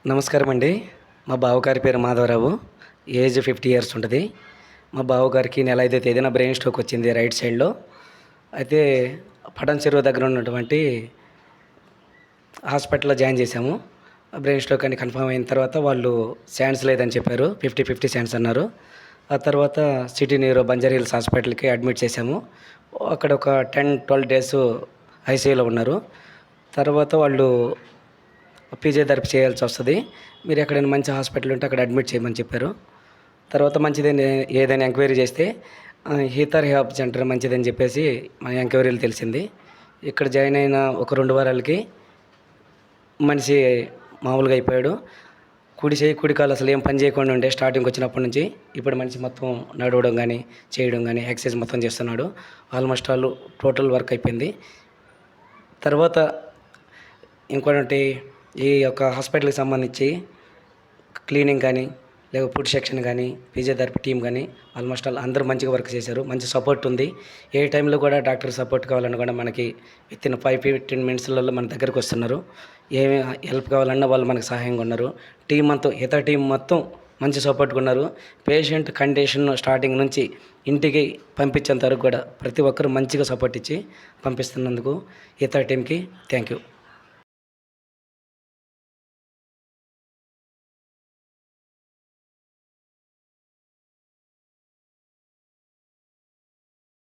నమస్కారం అండి. మా బావగారి పేరు మాధవరావు. ఏజ్ 50 ఇయర్స్ ఉంటుంది. మా బావగారికి నెల 5వ తేదీన బ్రెయిన్ స్ట్రోక్ వచ్చింది రైట్ సైడ్‌లో. అయితే పటాన్ చెరువు దగ్గర ఉన్నటువంటి హాస్పిటల్‌లో జాయిన్ చేశాము. బ్రెయిన్ స్ట్రోక్ అని కన్ఫర్మ్ అయిన తర్వాత వాళ్ళు ఛాన్స్ లేదని చెప్పారు. 50-50 ఛాన్స్ అన్నారు. ఆ తర్వాత సిటీ న్యూరో బంజారా హిల్స్ హాస్పిటల్‌కి అడ్మిట్ చేశాము. అక్కడ ఒక 10-12 డేస్ ఐసీయూలో ఉన్నారు. తర్వాత వాళ్ళు ఫిజియోథెరపీ చేయాల్సి వస్తుంది. మీరు ఎక్కడైనా మంచి హాస్పిటల్ ఉంటే అక్కడ అడ్మిట్ చేయమని చెప్పారు. తర్వాత మంచిదని ఏదైనా ఎంక్వైరీ చేస్తే హీతా రిహాబ్ సెంటర్ మంచిదని చెప్పేసి మా ఎంక్వైరీలో తెలిసింది. ఇక్కడ జాయిన్ అయిన ఒక 2 వారాలకి మనిషి మామూలుగా అయిపోయాడు. కుడి చేయి, కుడి కాలు అసలు ఏం పని చేయకుండా ఉండే స్టార్టింగ్‌కి వచ్చినప్పటి నుంచి. ఇప్పుడు మనిషి మొత్తం నడవడం గానీ, చేయడం గానీ, ఎక్సర్సైజ్ మొత్తం చేస్తున్నాడు. ఆల్మోస్ట్ ఆల్ టోటల్ వర్క్ అయిపోయింది. తర్వాత ఇంకోటి ఈ యొక్క హాస్పిటల్‌కి సంబంధించి క్లీనింగ్ కానీ, లేక ఫుడ్ సెక్షన్ కానీ, ఫిజియోథెరపీ టీమ్ కానీ ఆల్మోస్ట్ ఆల్ అందరూ మంచిగా వర్క్ చేశారు. మంచి సపోర్ట్ ఉంది. ఏ టైంలో కూడా డాక్టర్ సపోర్ట్ కావాలన్నా కూడా మనకి వితిన్ 5-15 మినిట్స్‌లలో మన దగ్గరకు వస్తున్నారు. ఏమి హెల్ప్ కావాలన్నా వాళ్ళు మనకు సహాయంగా ఉన్నారు. టీమ్ అంతా టీం మొత్తం మంచి సపోర్ట్‌గా ఉన్నారు. పేషెంట్ కండిషన్ స్టార్టింగ్ నుంచి ఇంటికి పంపించేంత వరకు కూడా ప్రతి ఒక్కరు మంచిగా సపోర్ట్ ఇచ్చి పంపిస్తున్నందుకు టీమ్‌కి థ్యాంక్ యూ.